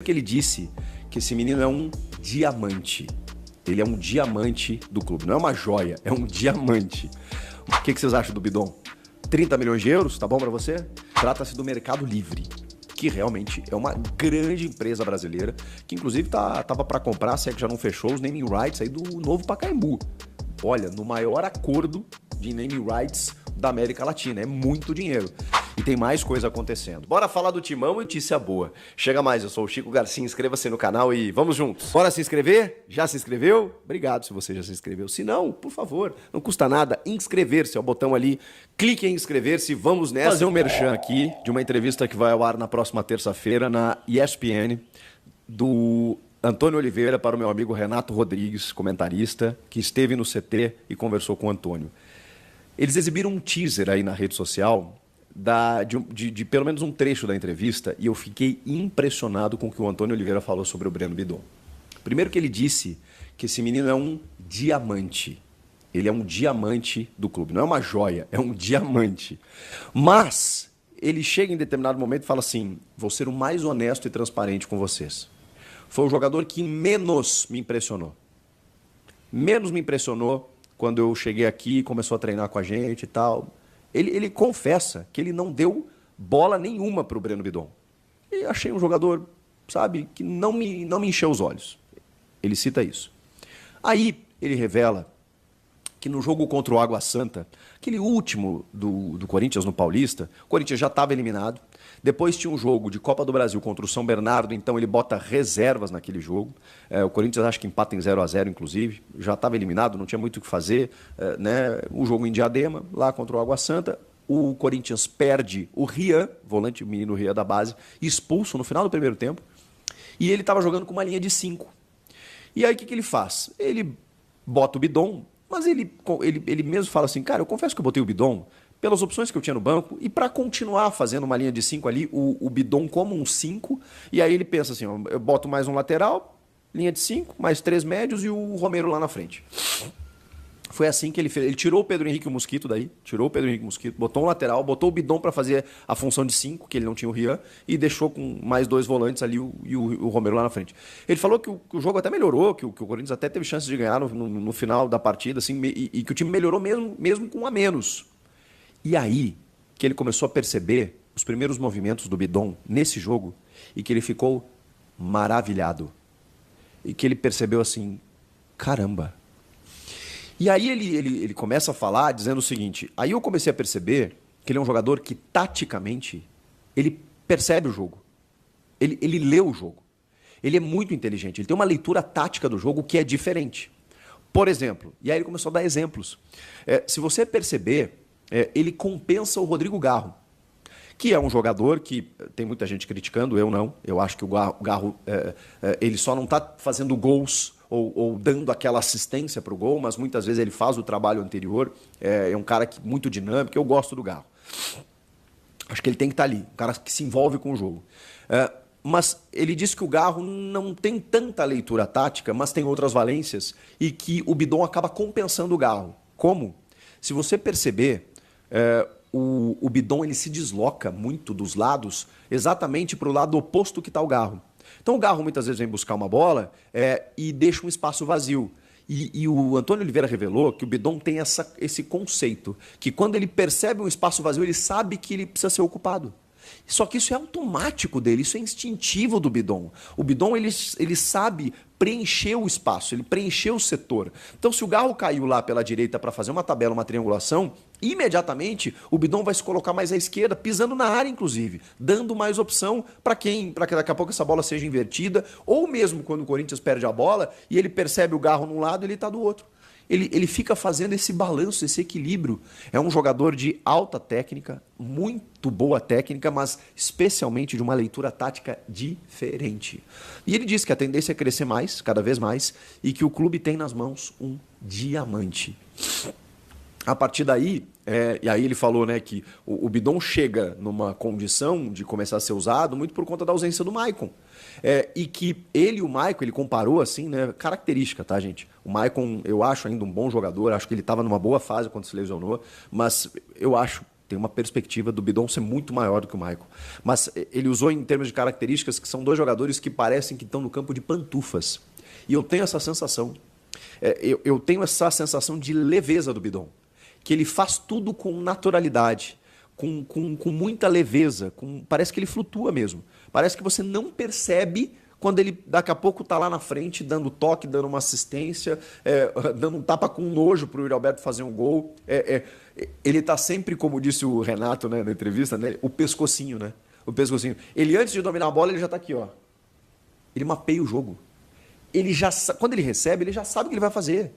Que ele disse que esse menino é um diamante. Ele é um diamante do clube. Não é uma joia, é um diamante. O que vocês acham do Bidon? 30 milhões de euros, tá bom pra você? Trata-se do Mercado Livre, que realmente é uma grande empresa brasileira, que inclusive tava para comprar, se é que já não fechou, os naming rights aí do novo Pacaembu. Olha, no maior acordo de naming rights da América Latina. É muito dinheiro. E tem mais coisa acontecendo. Bora falar do Timão e notícia boa. Chega mais, eu sou o Chico Garcia, inscreva-se no canal e vamos juntos. Bora se inscrever? Já se inscreveu? Obrigado se você já se inscreveu. Se não, por favor, não custa nada inscrever-se, é o botão ali. Clique em inscrever-se, vamos nessa. Fazer um merchan aqui de uma entrevista que vai ao ar na próxima terça-feira na ESPN, do Antônio Oliveira para o meu amigo Renato Rodrigues, comentarista, que esteve no CT e conversou com o Antônio. Eles exibiram um teaser aí na rede social de pelo menos um trecho da entrevista e eu fiquei impressionado com o que o Antônio Oliveira falou sobre o Breno Bidon. Primeiro que ele disse que esse menino é um diamante. Ele é um diamante do clube. Não é uma joia, é um diamante. Mas ele chega em determinado momento e fala assim: vou ser o mais honesto e transparente com vocês. Foi o jogador que menos me impressionou. Menos me impressionou quando eu cheguei aqui e começou a treinar com a gente e tal. Ele confessa que ele não deu bola nenhuma para o Breno Bidon. E achei um jogador, sabe, que não me encheu os olhos. Ele cita isso. Aí ele revela que no jogo contra o Água Santa, aquele último do Corinthians no Paulista, o Corinthians já estava eliminado. Depois tinha um jogo de Copa do Brasil contra o São Bernardo, então ele bota reservas naquele jogo. O Corinthians acho que empata em 0-0, inclusive. Já estava eliminado, não tinha muito o que fazer. Né? O jogo em Diadema, lá contra o Água Santa. O Corinthians perde o Rian, volante, o menino Rian da base, expulso no final do primeiro tempo. E ele estava jogando com uma linha de 5. E aí o que ele faz? Ele bota o Bidon, mas ele mesmo fala assim: cara, eu confesso que eu botei o Bidon pelas opções que eu tinha no banco e para continuar fazendo uma linha de 5 ali, o Bidon como um 5, e aí ele pensa assim: ó, eu boto mais um lateral, linha de 5, mais 3 médios e o Romero lá na frente. Foi assim que ele fez. Ele tirou o Pedro Henrique e o Mosquito daí, botou um lateral, botou o Bidon para fazer a função de 5, que ele não tinha o Rian, e deixou com mais 2 volantes ali e o Romero lá na frente. Ele falou que o jogo até melhorou, que o Corinthians até teve chance de ganhar no final da partida, assim, e que o time melhorou mesmo com um a menos. E aí que ele começou a perceber os primeiros movimentos do Bidon nesse jogo e que ele ficou maravilhado. E que ele percebeu assim: caramba. E aí ele começa a falar dizendo o seguinte: aí eu comecei a perceber que ele é um jogador que taticamente ele percebe o jogo. Ele lê o jogo. Ele é muito inteligente. Ele tem uma leitura tática do jogo que é diferente. Por exemplo, e aí ele começou a dar exemplos. Se você perceber, ele compensa o Rodrigo Garro, que é um jogador que tem muita gente criticando, eu não. Eu acho que o Garro ele só não está fazendo gols ou dando aquela assistência para o gol, mas muitas vezes ele faz o trabalho anterior. É um cara muito dinâmico, eu gosto do Garro. Acho que ele tem que estar ali, um cara que se envolve com o jogo. Mas ele disse que o Garro não tem tanta leitura tática, mas tem outras valências, e que o Bidon acaba compensando o Garro. Como? Se você perceber, o Bidon ele se desloca muito dos lados, exatamente para o lado oposto que está o Garro. Então o Garro muitas vezes vem buscar uma bola e deixa um espaço vazio. E o Antônio Oliveira revelou que o Bidon tem esse conceito, que quando ele percebe um espaço vazio, ele sabe que ele precisa ser ocupado. Só que isso é automático dele, isso é instintivo do Bidon. O Bidon ele sabe preencher o espaço, ele preencheu o setor. Então se o Garro caiu lá pela direita para fazer uma tabela, uma triangulação, imediatamente o Bidon vai se colocar mais à esquerda, pisando na área inclusive, dando mais opção para que daqui a pouco essa bola seja invertida, ou mesmo quando o Corinthians perde a bola e ele percebe o Garro num lado, ele está do outro. Ele fica fazendo esse balanço, esse equilíbrio. É um jogador de alta técnica, muito boa técnica, mas especialmente de uma leitura tática diferente. E ele diz que a tendência é crescer mais, cada vez mais, e que o clube tem nas mãos um diamante. A partir daí, e aí ele falou, né, que o Bidon chega numa condição de começar a ser usado muito por conta da ausência do Maicon. E que ele e o Maicon, ele comparou assim, né, característica, tá, gente? O Maicon, eu acho ainda um bom jogador, acho que ele estava numa boa fase quando se lesionou, mas eu acho tem uma perspectiva do Bidon ser muito maior do que o Michael. Mas ele usou em termos de características que são dois jogadores que parecem que estão no campo de pantufas. E eu tenho essa sensação. Eu tenho essa sensação de leveza do Bidon. Que ele faz tudo com naturalidade, com muita leveza. Parece que ele flutua mesmo. Parece que você não percebe quando ele daqui a pouco está lá na frente, dando toque, dando uma assistência, dando um tapa com nojo para o Yuri Alberto fazer um gol. Ele está sempre, como disse o Renato, né, na entrevista, né, o pescocinho, né? O pescocinho. Ele, antes de dominar a bola, ele já está aqui, ó. Ele mapeia o jogo. Quando ele recebe, ele já sabe o que ele vai fazer.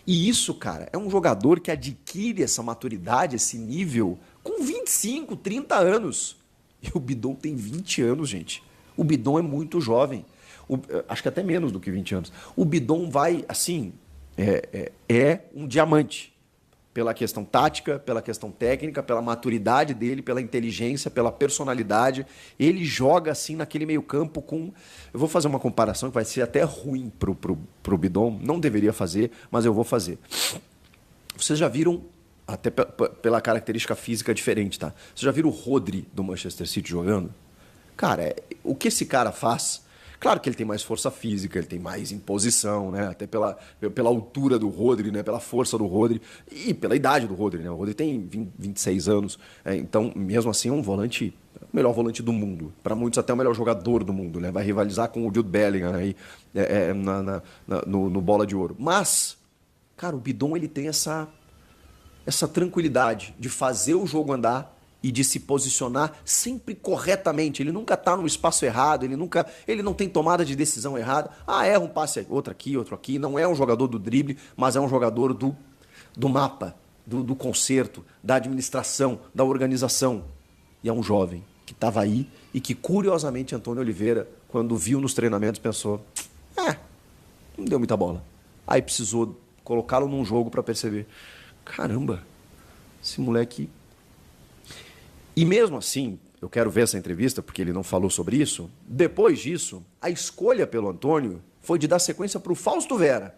E isso, cara, é um jogador que adquire essa maturidade, esse nível, com 25, 30 anos. E o Bidon tem 20 anos, gente. O Bidon é muito jovem. Acho que até menos do que 20 anos. O Bidon vai, assim, é um diamante. Pela questão tática, pela questão técnica, pela maturidade dele, pela inteligência, pela personalidade. Ele joga, assim, naquele meio campo com... Eu vou fazer uma comparação que vai ser até ruim pro Bidon. Não deveria fazer, mas eu vou fazer. Vocês já viram, até pela característica física diferente, tá? Vocês já viram o Rodri do Manchester City jogando? Cara, o que esse cara faz... Claro que ele tem mais força física, ele tem mais imposição, né? Até pela altura do Rodri, né? Pela força do Rodri e pela idade do Rodri, né? O Rodri tem 26 anos, então, mesmo assim, é um volante, o melhor volante do mundo. Para muitos, até o melhor jogador do mundo, né? Vai rivalizar com o Jude Bellingham aí, no Bola de Ouro. Mas, cara, o Bidon, ele tem essa tranquilidade de fazer o jogo andar e de se posicionar sempre corretamente. Ele nunca está no espaço errado, ele não tem tomada de decisão errada. Erra um passe, outro aqui. Não é um jogador do drible, mas é um jogador do mapa, do concerto, da administração, da organização. E é um jovem que estava aí e que, curiosamente, Antônio Oliveira, quando viu nos treinamentos, pensou, não deu muita bola. Aí precisou colocá-lo num jogo para perceber, caramba, esse moleque... E mesmo assim, eu quero ver essa entrevista, porque ele não falou sobre isso. Depois disso, a escolha pelo Antônio foi de dar sequência para o Fausto Vera.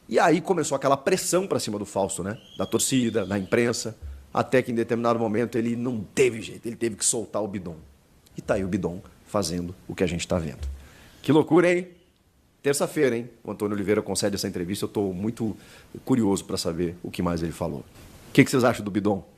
E aí começou aquela pressão para cima do Fausto, né? Da torcida, da imprensa, até que em determinado momento ele não teve jeito, ele teve que soltar o Bidon. E tá aí o Bidon fazendo o que a gente está vendo. Que loucura, hein? Terça-feira, hein? O Antônio Oliveira concede essa entrevista, eu estou muito curioso para saber o que mais ele falou. O que vocês acham do Bidon?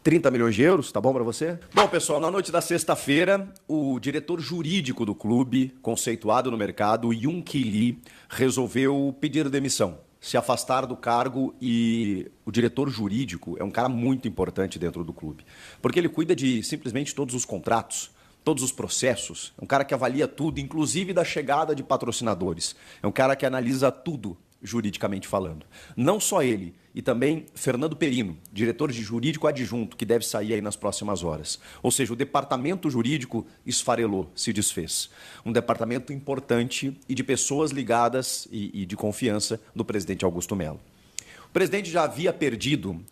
30 milhões de euros, tá bom para você? Bom, pessoal, na noite da sexta-feira, o diretor jurídico do clube, conceituado no mercado, Yoon Ki-lee, resolveu pedir demissão, se afastar do cargo. E o diretor jurídico é um cara muito importante dentro do clube, porque ele cuida de simplesmente todos os contratos, todos os processos. É um cara que avalia tudo, inclusive da chegada de patrocinadores. É um cara que analisa tudo, juridicamente falando. Não só ele, e também Fernando Perino, diretor de jurídico adjunto, que deve sair aí nas próximas horas. Ou seja, o departamento jurídico esfarelou, se desfez. Um departamento importante e de pessoas ligadas e de confiança do presidente Augusto Melo. O presidente já havia perdido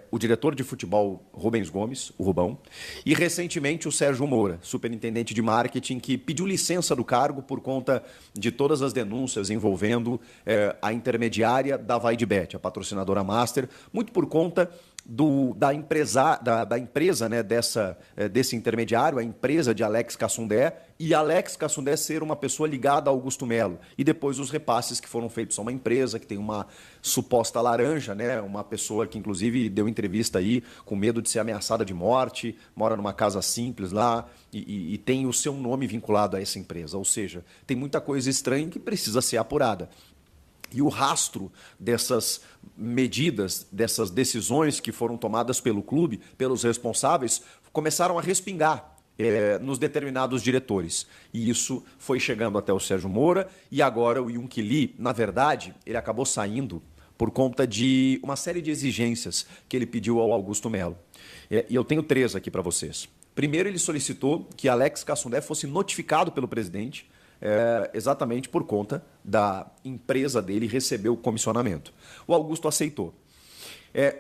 o diretor de futebol Rubens Gomes, o Rubão, e recentemente o Sérgio Moura, superintendente de marketing, que pediu licença do cargo por conta de todas as denúncias envolvendo a intermediária da Vaidbet, a patrocinadora master, muito por conta da empresa, né, desse intermediário, a empresa de Alex Cassundé, e Alex Cassundé ser uma pessoa ligada a Augusto Melo. E depois os repasses que foram feitos a uma empresa que tem uma suposta laranja, né, uma pessoa que inclusive deu entrevista aí com medo de ser ameaçada de morte, mora numa casa simples lá e tem o seu nome vinculado a essa empresa. Ou seja, tem muita coisa estranha que precisa ser apurada. E o rastro dessas medidas, dessas decisões que foram tomadas pelo clube, pelos responsáveis, começaram a respingar nos determinados diretores. E isso foi chegando até o Sérgio Moura e agora o Yoon Ki-lee, na verdade, ele acabou saindo por conta de uma série de exigências que ele pediu ao Augusto Melo. E eu tenho 3 aqui para vocês. Primeiro, ele solicitou que Alex Cassundé fosse notificado pelo presidente exatamente por conta da empresa dele receber o comissionamento. O Augusto aceitou.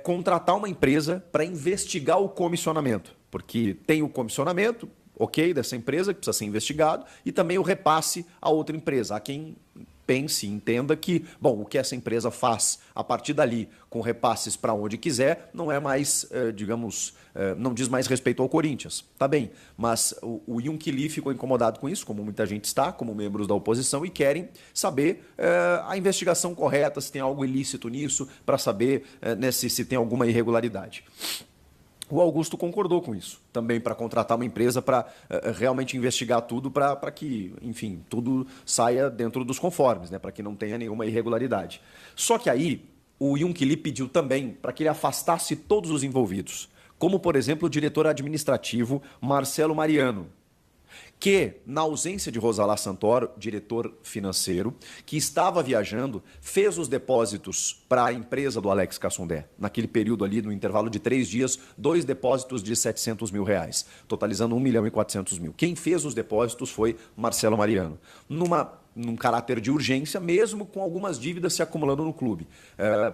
Contratar uma empresa para investigar o comissionamento, porque tem o comissionamento, ok, dessa empresa, que precisa ser investigado, e também o repasse a outra empresa, a quem pense, entenda que, bom, o que essa empresa faz a partir dali, com repasses para onde quiser, não é mais, digamos, não diz mais respeito ao Corinthians. Tá bem, mas o Yunque Lee ficou incomodado com isso, como muita gente está, como membros da oposição, e querem saber a investigação correta, se tem algo ilícito nisso, para saber né, se tem alguma irregularidade. O Augusto concordou com isso, também para contratar uma empresa para realmente investigar tudo, para que, enfim, tudo saia dentro dos conformes, né, para que não tenha nenhuma irregularidade. Só que aí o Yunque Lee pediu também para que ele afastasse todos os envolvidos, como, por exemplo, o diretor administrativo Marcelo Mariano, que, na ausência de Rosalá Santoro, diretor financeiro, que estava viajando, fez os depósitos para a empresa do Alex Cassundé. Naquele período ali, no intervalo de 3 dias, 2 depósitos de R$700 mil, totalizando 1.400.000. Quem fez os depósitos foi Marcelo Mariano, num caráter de urgência, mesmo com algumas dívidas se acumulando no clube.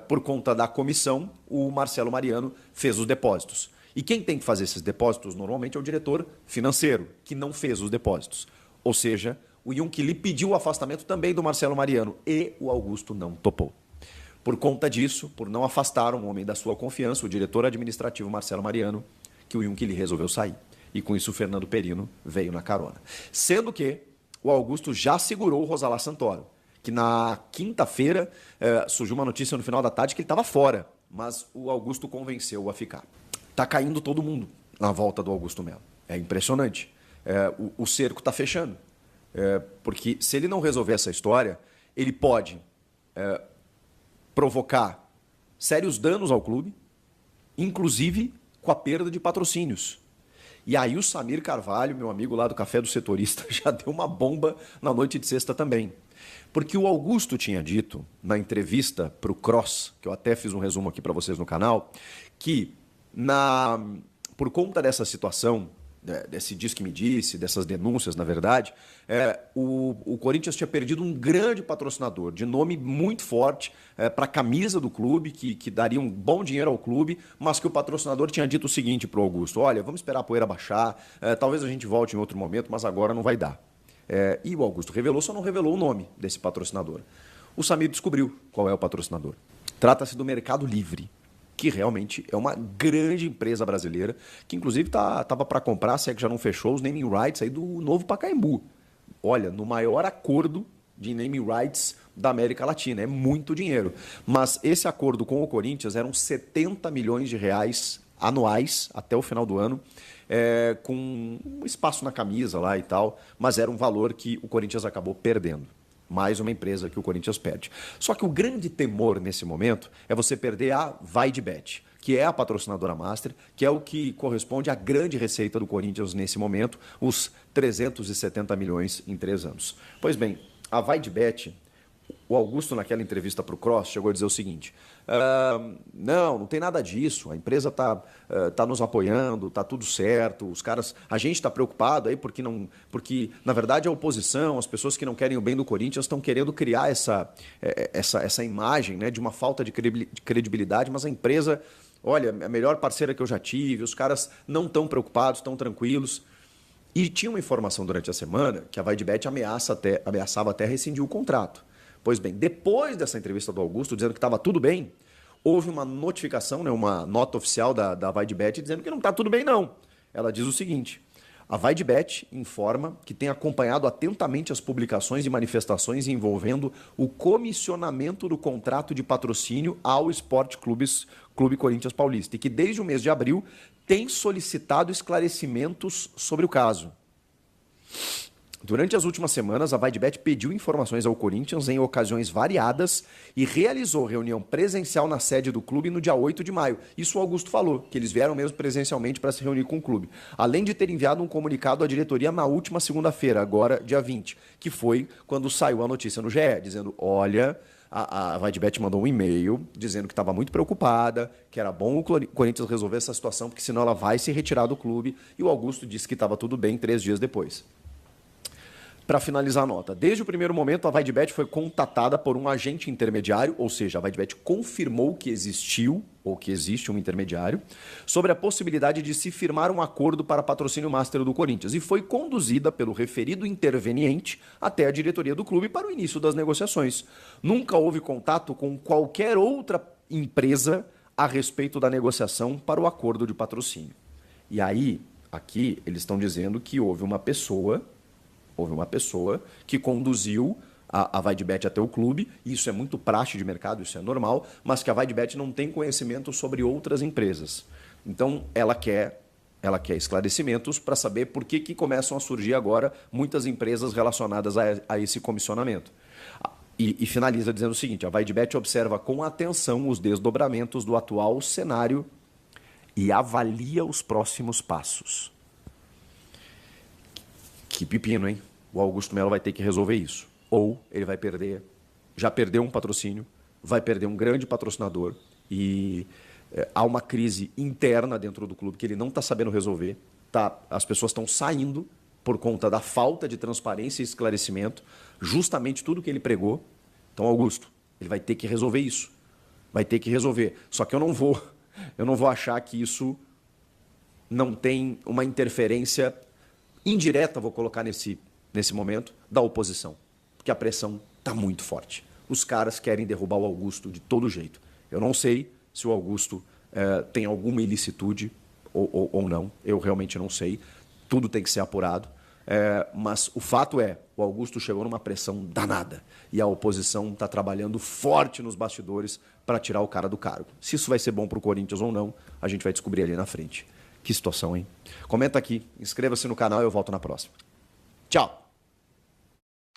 Por conta da comissão, o Marcelo Mariano fez os depósitos. E quem tem que fazer esses depósitos normalmente é o diretor financeiro, que não fez os depósitos. Ou seja, o Yunque Lee pediu o afastamento também do Marcelo Mariano e o Augusto não topou. Por conta disso, por não afastar um homem da sua confiança, o diretor administrativo Marcelo Mariano, que o Yunque Lee resolveu sair. E com isso o Fernando Perino veio na carona. Sendo que o Augusto já segurou o Rosalá Santoro, que na quinta-feira surgiu uma notícia no final da tarde que ele estava fora, mas o Augusto convenceu-o a ficar. Está caindo todo mundo na volta do Augusto Melo. É impressionante. O cerco está fechando. Porque se ele não resolver essa história, ele pode provocar sérios danos ao clube, inclusive com a perda de patrocínios. E aí o Samir Carvalho, meu amigo lá do Café do Setorista, já deu uma bomba na noite de sexta também. Porque o Augusto tinha dito, na entrevista para o Cross, que eu até fiz um resumo aqui para vocês no canal, que por conta dessa situação, desse diz que me disse, dessas denúncias, na verdade, o Corinthians tinha perdido um grande patrocinador, de nome muito forte, para a camisa do clube, que daria um bom dinheiro ao clube, mas que o patrocinador tinha dito o seguinte para o Augusto: olha, vamos esperar a poeira baixar, talvez a gente volte em outro momento, mas agora não vai dar. E o Augusto revelou, só não revelou o nome desse patrocinador. O Samir descobriu qual é o patrocinador. Trata-se do Mercado Livre, que realmente é uma grande empresa brasileira, que inclusive estava para comprar, se é que já não fechou, os naming rights aí do novo Pacaembu. Olha, no maior acordo de naming rights da América Latina. É muito dinheiro. Mas esse acordo com o Corinthians eram 70 milhões de reais anuais até o final do ano, com um espaço na camisa lá e tal, mas era um valor que o Corinthians acabou perdendo. Mais uma empresa que o Corinthians perde. Só que o grande temor nesse momento é você perder a VaidBet, que é a patrocinadora master, que é o que corresponde à grande receita do Corinthians nesse momento, os 370 milhões em 3 anos. Pois bem, a VaidBet, o Augusto, naquela entrevista para o Cross, chegou a dizer o seguinte: não tem nada disso, a empresa tá nos apoiando, está tudo certo, os caras, a gente está preocupado aí porque na verdade a oposição, as pessoas que não querem o bem do Corinthians estão querendo criar essa imagem, né, de uma falta de credibilidade, mas a empresa, olha, é a melhor parceira que eu já tive, os caras não estão preocupados, estão tranquilos. E tinha uma informação durante a semana que a VaidBet ameaçava até rescindir o contrato. Pois bem, depois dessa entrevista do Augusto, dizendo que estava tudo bem, houve uma notificação, né, uma nota oficial da VaidBet dizendo que não está tudo bem, não. Ela diz o seguinte: a VaidBet informa que tem acompanhado atentamente as publicações e manifestações envolvendo o comissionamento do contrato de patrocínio ao Esporte Clube Corinthians Paulista e que desde o mês de abril tem solicitado esclarecimentos sobre o caso. Durante as últimas semanas, a VaidBet pediu informações ao Corinthians em ocasiões variadas e realizou reunião presencial na sede do clube no dia 8 de maio. Isso o Augusto falou, que eles vieram mesmo presencialmente para se reunir com o clube. Além de ter enviado um comunicado à diretoria na última segunda-feira, agora dia 20, que foi quando saiu a notícia no GE, dizendo: olha, a VaidBet mandou um e-mail dizendo que estava muito preocupada, que era bom o Corinthians resolver essa situação, porque senão ela vai se retirar do clube. E o Augusto disse que estava tudo bem 3 dias depois. para finalizar a nota, desde o primeiro momento a VideBet foi contatada por um agente intermediário, ou seja, a VideBet confirmou que existiu ou que existe um intermediário, sobre a possibilidade de se firmar um acordo para patrocínio master do Corinthians e foi conduzida pelo referido interveniente até a diretoria do clube para o início das negociações. Nunca houve contato com qualquer outra empresa a respeito da negociação para o acordo de patrocínio. E aí, aqui, eles estão dizendo que houve uma pessoa que conduziu a VideBet até o clube, isso é muito praxe de mercado, isso é normal, mas que a VideBet não tem conhecimento sobre outras empresas. Então, ela quer esclarecimentos para saber por que começam a surgir agora muitas empresas relacionadas a esse comissionamento. E finaliza dizendo o seguinte, a VideBet observa com atenção os desdobramentos do atual cenário e avalia os próximos passos. Que pepino, hein? O Augusto Melo vai ter que resolver isso. Ou ele vai perder, já perdeu um patrocínio, vai perder um grande patrocinador e há uma crise interna dentro do clube que ele não está sabendo resolver. As pessoas estão saindo por conta da falta de transparência e esclarecimento, justamente tudo que ele pregou. Então, Augusto, ele vai ter que resolver isso. Vai ter que resolver. Só que eu não vou achar que isso não tem uma interferência indireta, vou colocar nesse momento, da oposição. Porque a pressão está muito forte. Os caras querem derrubar o Augusto de todo jeito. Eu não sei se o Augusto tem alguma ilicitude ou não. Eu realmente não sei. Tudo tem que ser apurado. Mas o fato é, o Augusto chegou numa pressão danada. E a oposição está trabalhando forte nos bastidores para tirar o cara do cargo. Se isso vai ser bom para o Corinthians ou não, a gente vai descobrir ali na frente. Que situação, hein? Comenta aqui, inscreva-se no canal e eu volto na próxima. Tchau!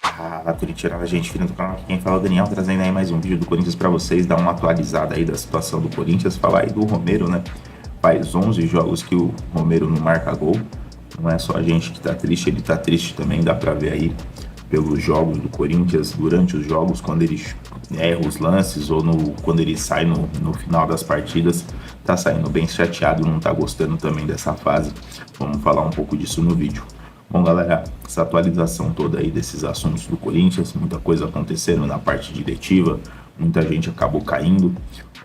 Fala, Curitiba, gente, filho do canal aqui, quem fala é o Daniel, trazendo aí mais um vídeo do Corinthians pra vocês, dar uma atualizada aí da situação do Corinthians, falar aí do Romero, né? Faz 11 jogos que o Romero não marca gol, não é só a gente que tá triste, ele tá triste também, dá pra ver aí pelos jogos do Corinthians, durante os jogos, quando ele erra os lances ou quando ele sai no final das partidas, tá saindo bem chateado, não tá gostando também dessa fase. Vamos falar um pouco disso no vídeo. Bom, galera, essa atualização toda aí desses assuntos do Corinthians, muita coisa acontecendo na parte diretiva, muita gente acabou caindo.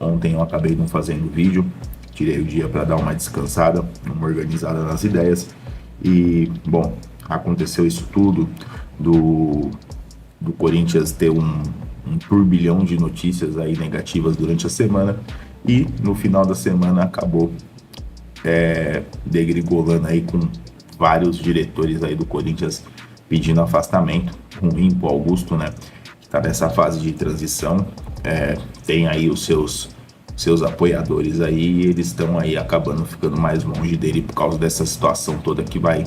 Ontem eu acabei não fazendo vídeo, tirei o dia para dar uma descansada, uma organizada nas ideias. E, bom, aconteceu isso tudo do Corinthians ter um turbilhão de notícias aí negativas durante a semana e no final da semana acabou degringolando aí com vários diretores aí do Corinthians pedindo afastamento, ruim pro Augusto, né, que tá nessa fase de transição, tem aí os seus apoiadores aí, e eles estão aí acabando ficando mais longe dele por causa dessa situação toda que vai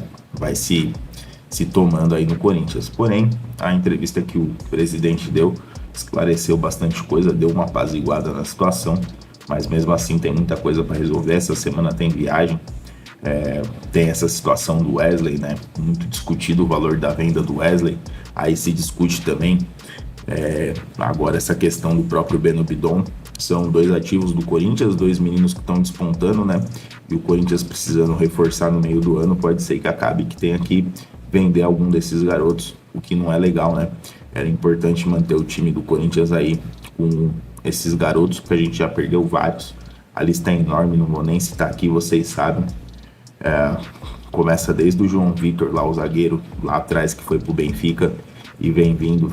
se tomando aí no Corinthians. Porém, a entrevista que o presidente deu esclareceu bastante coisa, deu uma apaziguada na situação, mas mesmo assim tem muita coisa para resolver. Essa semana tem viagem, tem essa situação do Wesley, né? Muito discutido o valor da venda do Wesley. Aí se discute também agora essa questão do próprio Breno Bidon. São dois ativos do Corinthians, dois meninos que estão despontando, né? E o Corinthians precisando reforçar no meio do ano, pode ser que acabe que tenha que vender algum desses garotos, o que não é legal, né? Era importante manter o time do Corinthians aí com esses garotos, porque a gente já perdeu vários. A lista é enorme, não vou nem citar aqui, vocês sabem. Começa desde o João Vitor, lá o zagueiro, lá atrás, que foi pro Benfica, e vem vindo,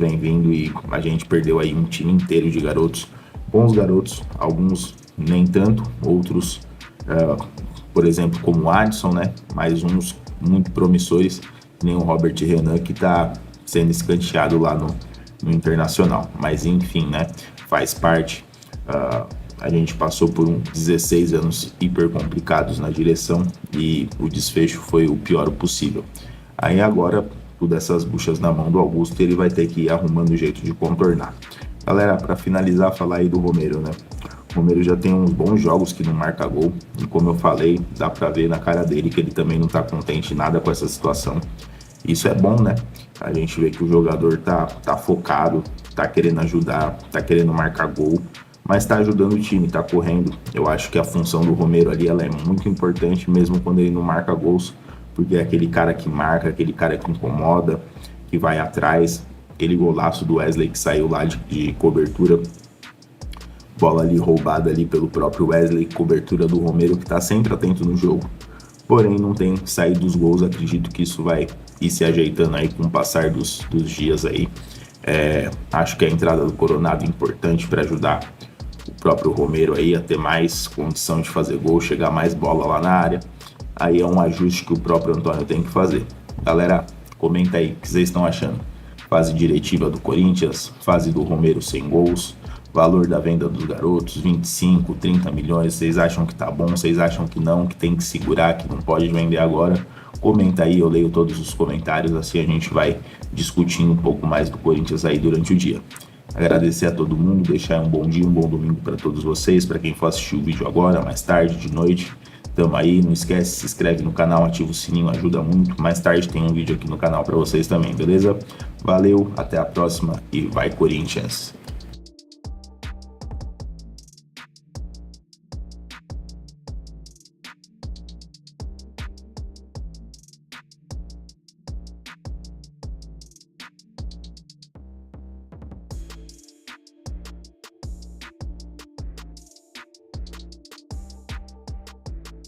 e a gente perdeu aí um time inteiro de garotos, bons garotos, alguns nem tanto, outros, por exemplo, como o Adson, né? Mais uns muito promissores, nem o Robert Renan, que tá sendo escanteado lá no Internacional. Mas enfim, né? Faz parte. A gente passou por 16 anos hiper complicados na direção e o desfecho foi o pior possível. Aí agora, tudo essas buchas na mão do Augusto, ele vai ter que ir arrumando o jeito de contornar. Galera, para finalizar, falar aí do Romero, né? O Romero já tem uns bons jogos que não marca gol, e como eu falei, dá pra ver na cara dele que ele também não tá contente nada com essa situação. Isso é bom, né? A gente vê que o jogador tá focado, tá querendo ajudar, tá querendo marcar gol, mas tá ajudando o time, tá correndo. Eu acho que a função do Romero ali, ela é muito importante, mesmo quando ele não marca gols, porque é aquele cara que marca, aquele cara que incomoda, que vai atrás. Aquele golaço do Wesley que saiu lá de cobertura, bola ali roubada ali pelo próprio Wesley, cobertura do Romero, que tá sempre atento no jogo. Porém, não tem saído dos gols. Acredito que isso vai ir se ajeitando aí com o passar dos dias aí. Acho que a entrada do Coronado é importante para ajudar o próprio Romero aí a ter mais condição de fazer gol, chegar mais bola lá na área. Aí é um ajuste que o próprio Antônio tem que fazer. Galera, comenta aí o que vocês estão achando. Fase diretiva do Corinthians, fase do Romero sem gols, valor da venda dos garotos, 25, 30 milhões, vocês acham que tá bom, vocês acham que não, que tem que segurar, que não pode vender agora? Comenta aí, eu leio todos os comentários, assim a gente vai discutindo um pouco mais do Corinthians aí durante o dia. Agradecer a todo mundo, deixar um bom dia, um bom domingo para todos vocês, para quem for assistir o vídeo agora, mais tarde, de noite. Tamo aí, não esquece, se inscreve no canal, ativa o sininho, ajuda muito. Mais tarde tem um vídeo aqui no canal para vocês também, beleza? Valeu, até a próxima e vai Corinthians!